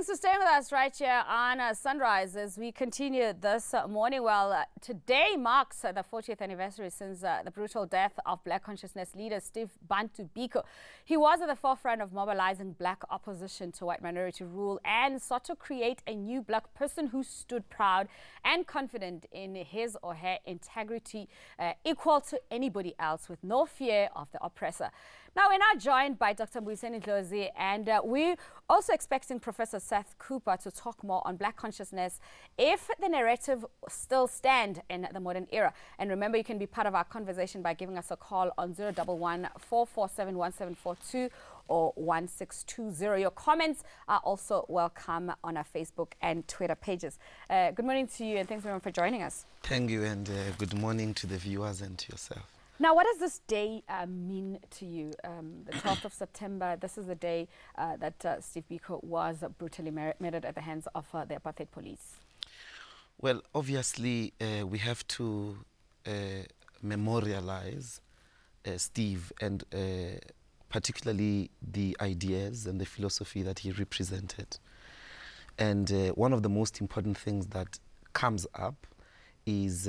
Thanks for staying with us right here on Sunrise as we continue this morning. Well, today marks the 40th anniversary since the brutal death of Black consciousness leader Steve Bantu Biko. He was at the forefront of mobilizing Black opposition to white minority rule and sought to create a new Black person who stood proud and confident in his or her integrity, equal to anybody else, with no fear of the oppressor. Now, we're now joined by Dr. Mbuyiseni Ndlozi, and we're also expecting Professor Seth Cooper to talk more on Black consciousness, if the narrative still stand in the modern era. And remember, you can be part of our conversation by giving us a call on 011 447 1742 or 1620. Your comments are also welcome on our Facebook and Twitter pages. Good morning to you, and thanks everyone for joining us. Thank you, and good morning to the viewers and to yourself. Now, what does this day mean to you? The 12th of September, this is the day that Steve Biko was brutally murdered at the hands of the apartheid police. Well, obviously, we have to memorialize Steve, and particularly the ideas and the philosophy that he represented. And one of the most important things that comes up is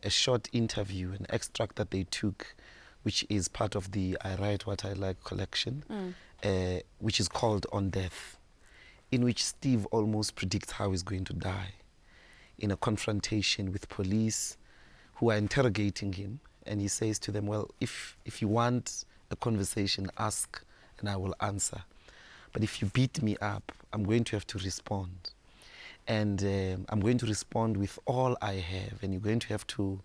a short interview, an extract that they took, which is part of the I Write What I Like collection, which is called On Death, in which Steve almost predicts how he's going to die in a confrontation with police who are interrogating him. And he says to them, well, if you want a conversation, ask and I will answer. But if you beat me up, I'm going to have to respond. And I'm going to respond with all I have, and you're going to have to,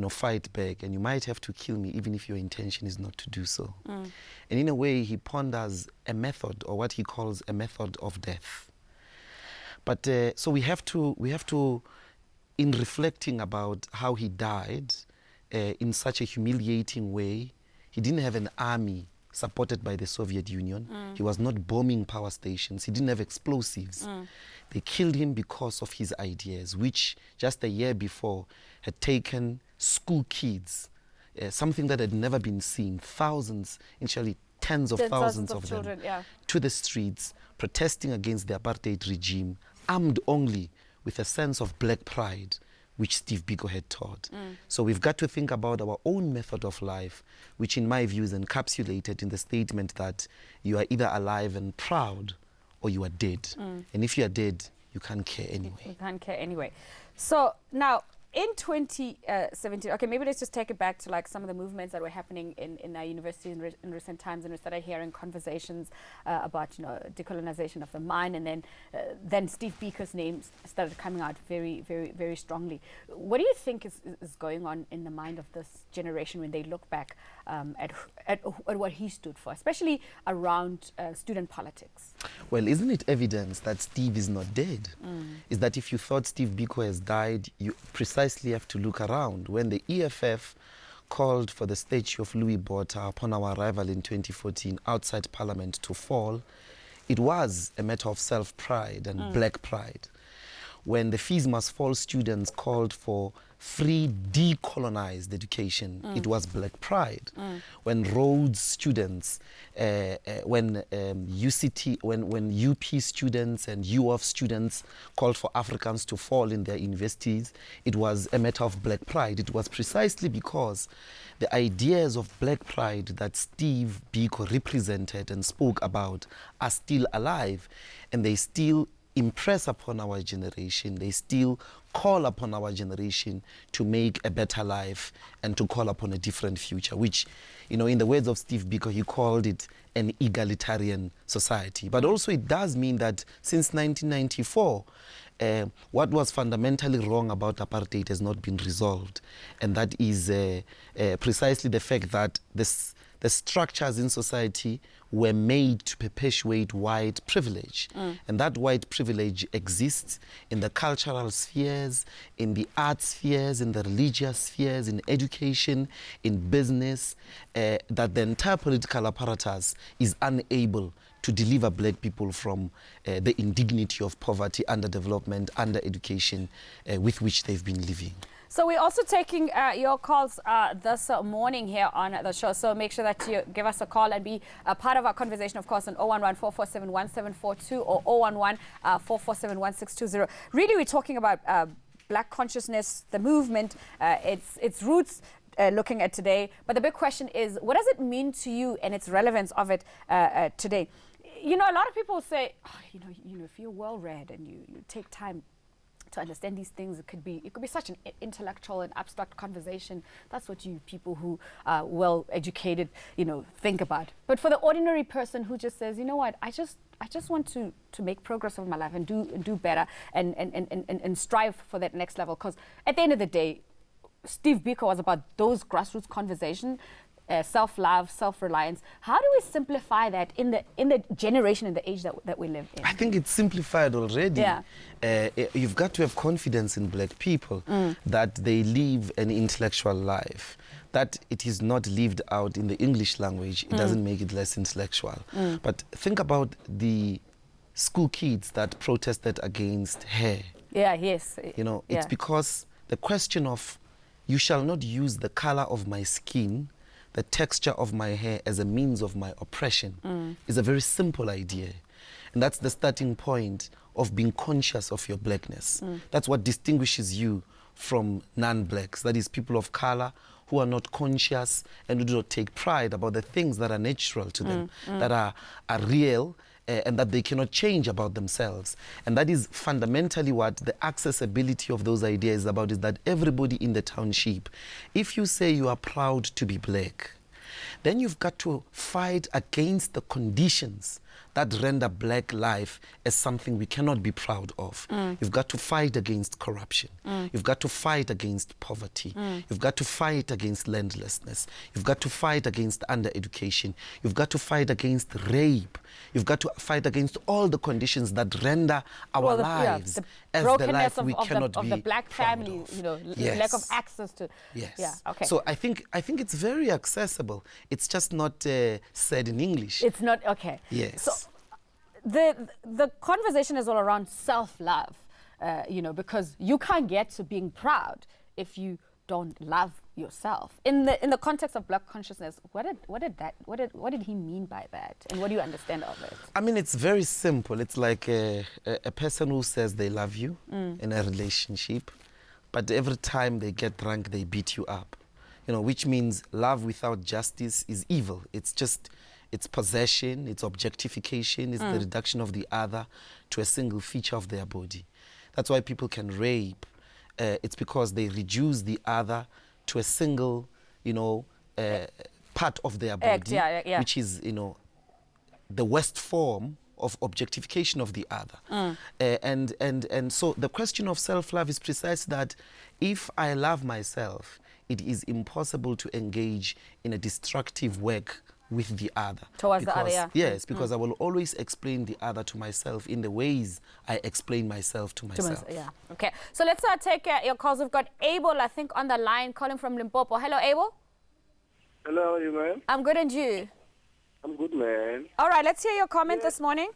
fight back, and you might have to kill me even if your intention is not to do so. And in a way, he ponders a method, or what he calls a method of death. But so we have to, in reflecting about how he died in such a humiliating way, he didn't have an army supported by the Soviet Union. He was not bombing power stations. He didn't have explosives. They killed him because of his ideas, which just a year before had taken school kids, something that had never been seen, thousands, initially tens of thousands of children, to the streets, protesting against the apartheid regime, armed only with a sense of Black pride, which Steve Biko had taught. So we've got to think about our own method of life, which in my view is encapsulated in the statement that you are either alive and proud or you are dead. And if you are dead, you can't care anyway. You can't care anyway. So now, in 2017, okay, maybe let's just take it back to like some of the movements that were happening in our university in recent times, and we started hearing conversations about decolonization of the mind, and then Steve Biko's name started coming out very, very, very strongly. What do you think is going on in the mind of this generation when they look back at what he stood for, especially around student politics? Well, isn't it evidence that Steve is not dead? Is that if you thought Steve Biko has died, you precisely have to look around. When the EFF called for the statue of Louis Botha upon our arrival in 2014 outside Parliament to fall, it was a matter of self-pride and Black pride. When the Fees Must Fall students called for free decolonized education, it was Black pride. When Rhodes students, when UP students and UOF students called for Africans to fall in their universities, it was a matter of Black pride. It was precisely because the ideas of Black pride that Steve Biko represented and spoke about are still alive, and they still impress upon our generation. They still call upon our generation to make a better life and to call upon a different future, which, in the words of Steve Biko, he called it an egalitarian society. But also it does mean that since 1994, what was fundamentally wrong about apartheid has not been resolved. And that is precisely the fact that the structures in society were made to perpetuate white privilege. And that white privilege exists in the cultural spheres, in the arts spheres, in the religious spheres, in education, in business, that the entire political apparatus is unable to deliver Black people from the indignity of poverty, underdevelopment, under-education with which they've been living. So we're also taking your calls this morning here on the show. So make sure that you give us a call and be a part of our conversation, of course, on 011-447-1742 or 011-447-1620. Really, we're talking about Black consciousness, the movement, its roots, looking at today. But the big question is, what does it mean to you and its relevance of it today? You know, a lot of people say, oh, you know, if you're well-read and you take time to understand these things, it could be such an intellectual and abstract conversation. That's what you people who are well-educated, you know, think about. But for the ordinary person who just says, you know what, I just want to make progress of my life and do better and strive for that next level. Because at the end of the day, Steve Biko was about those grassroots conversations, self-love, self-reliance. How do we simplify that in the generation and the age that we live in? I think it's simplified already. Yeah. You've got to have confidence in Black people that they live an intellectual life, that it is not lived out in the English language. It doesn't make it less intellectual. But think about the school kids that protested against hair. Yeah, yes. You know, it's because the question of, you shall not use the color of my skin, the texture of my hair as a means of my oppression is a very simple idea. And that's the starting point of being conscious of your Blackness. That's what distinguishes you from non-Blacks, that is people of color who are not conscious and who do not take pride about the things that are natural to them, that are real, and that they cannot change about themselves. And that is fundamentally what the accessibility of those ideas is about, is that everybody in the township, if you say you are proud to be Black, then you've got to fight against the conditions that render Black life as something we cannot be proud of. You've got to fight against corruption. You've got to fight against poverty. You've got to fight against landlessness. You've got to fight against undereducation. You've got to fight against rape. You've got to fight against all the conditions that render our lives as the life we cannot be of the Black family, of. You know, Yes. lack of access to. Yes. Yeah. Okay. So I think it's very accessible. It's just not said in English. It's not okay. Yes. So the conversation is all around self-love, you know, because you can't get to being proud if you don't love yourself. In the context of Black consciousness, what did he mean by that, and what do you understand of it? I mean, it's very simple. It's like a person who says they love you in a relationship, but every time they get drunk, they beat you up. You know, which means love without justice is evil. It's possession, it's objectification, it's the reduction of the other to a single feature of their body. That's why people can rape. It's because they reduce the other to a single, you know, part of their body, which is, you know, the worst form of objectification of the other. And so the question of self-love is precise that if I love myself, it is impossible to engage in a destructive work with the other. Towards the other, yeah. Yes, because I will always explain the other to myself in the ways I explain myself to myself. Yeah. Okay. So let's take your calls. We've got Abel, I think, on the line, calling from Limpopo. Hello, Abel. Hello, how are you, man? I'm good, and you? I'm good, man. All right, let's hear your comment this morning.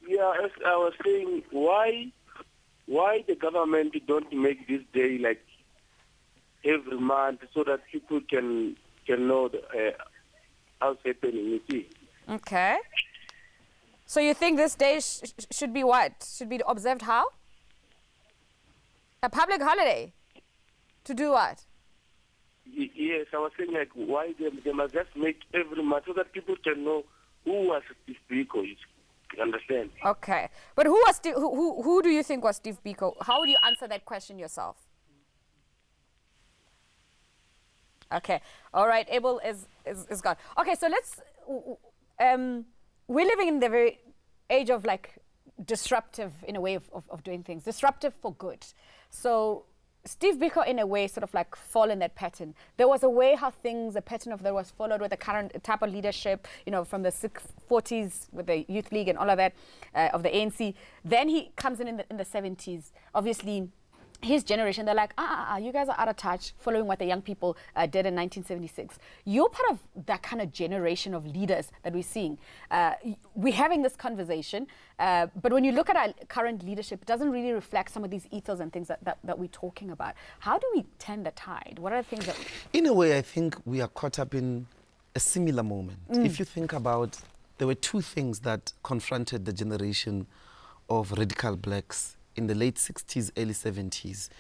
Yeah, as I was saying, why the government don't make this day like every month so that people can know how's happening, you see? Okay. So you think this day should be what? Should be observed how? A public holiday? To do what? Yes, I was saying like why they must just make every month so that people can know who was Steve Biko. You understand? Okay. But who was who do you think was Steve Biko? How would you answer that question yourself? Okay. All right. Abel is gone. Okay. So let's. We're living in the very age of like disruptive in a way of doing things. Disruptive for good. So Steve Biko, in a way, sort of like fall in that pattern. There was a way how things, a pattern of that was followed with the current type of leadership, you know, from the 40s with the Youth League and all of that, of the ANC. Then he comes in the 70s, obviously his generation, they're like, you guys are out of touch following what the young people did in 1976. You're part of that kind of generation of leaders that we're seeing. We're having this conversation, but when you look at our current leadership, it doesn't really reflect some of these ethos and things that we're talking about. How do we turn the tide? What are the things that... In a way, I think we are caught up in a similar moment. If you think about, there were two things that confronted the generation of radical blacks in the late 60s, early 70s.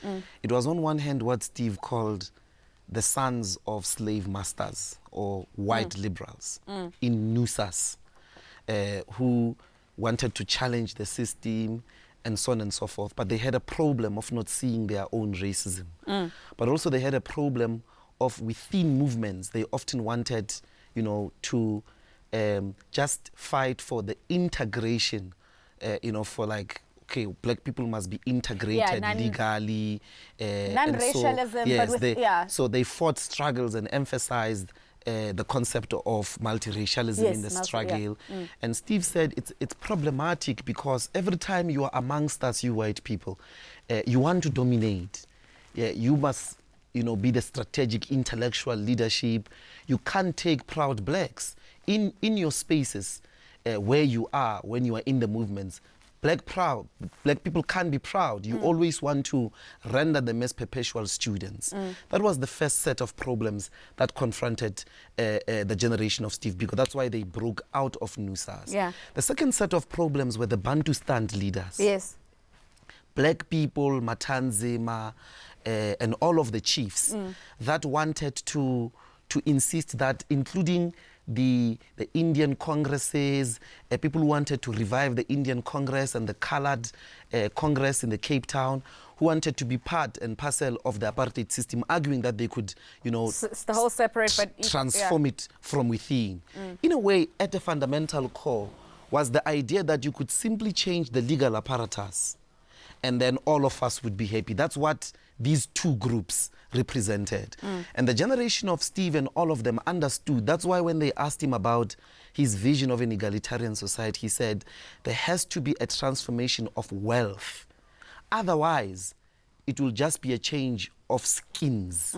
It was on one hand what Steve called the sons of slave masters or white liberals in NUSAS, who wanted to challenge the system and so on and so forth. But they had a problem of not seeing their own racism. But also they had a problem of within movements. They often wanted, you know, to just fight for the integration, you know, for like, okay, black people must be integrated legally. Non-racialism, so they fought struggles and emphasized the concept of multiracialism in the struggle. And Steve said it's problematic because every time you are amongst us, you white people, you want to dominate. You must, you know, be the strategic intellectual leadership. You can't take proud blacks in your spaces where you are when you are in the movements. Black people can't be proud. You always want to render them as perpetual students. That was the first set of problems that confronted the generation of Steve Biko. That's why they broke out of NUSAS. The second set of problems were the Bantu stand leaders. Yes. Black people, Matanzima, and all of the chiefs that wanted to insist that, including the Indian congresses, people who wanted to revive the Indian Congress and the colored Congress in the Cape Town, who wanted to be part and parcel of the apartheid system, arguing that they could, you know, it's the whole separate, but transform it from within. In a way, at the fundamental core was the idea that you could simply change the legal apparatus and then all of us would be happy. That's what these two groups represented. And the generation of Steve and all of them understood. That's why when they asked him about his vision of an egalitarian society, he said, there has to be a transformation of wealth. Otherwise, it will just be a change of skins.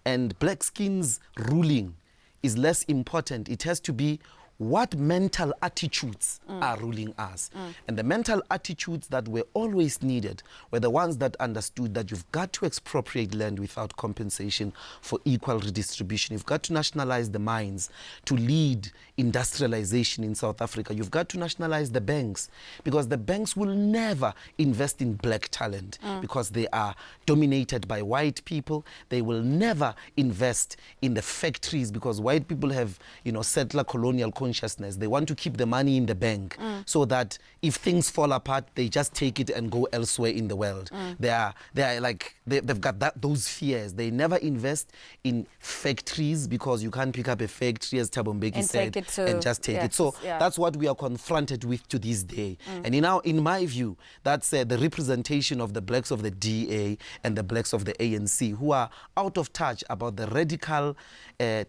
And black skins ruling is less important. It has to be what mental attitudes are ruling us. And the mental attitudes that were always needed were the ones that understood that you've got to expropriate land without compensation for equal redistribution. You've got to nationalize the mines to lead industrialization in South Africa. You've got to nationalize the banks because the banks will never invest in black talent because they are dominated by white people. They will never invest in the factories because white people have, you know, settler colonial consciousness. They want to keep the money in the bank so that if things fall apart, they just take it and go elsewhere in the world. They are like, they've got those fears. They never invest in factories because you can't pick up a factory, as Thabo Mbeki said, and just take it. So that's what we are confronted with to this day. And in my view, that's the representation of the blacks of the DA and the blacks of the ANC who are out of touch about the radical a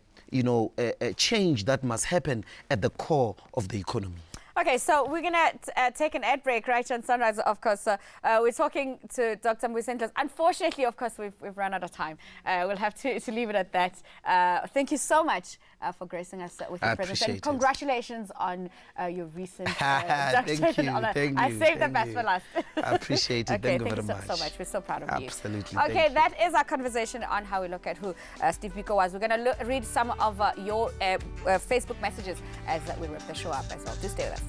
change that must happen at the core of the economy. Okay, so we're going to take an ad break right on Sunrise, of course. We're talking to Dr. Mbuyiseni Ndlozi. Unfortunately, of course, we've run out of time. We'll have to leave it at that. Thank you so much for gracing us with your presence. And congratulations on your recent Thank you. I saved the best for last. I appreciate it. Okay, thank you very much. So much. We're so proud of you. Absolutely. Okay, that is our conversation on how we look at who Steve Biko was. We're going to read some of your Facebook messages as we wrap the show up as well. Do stay with us.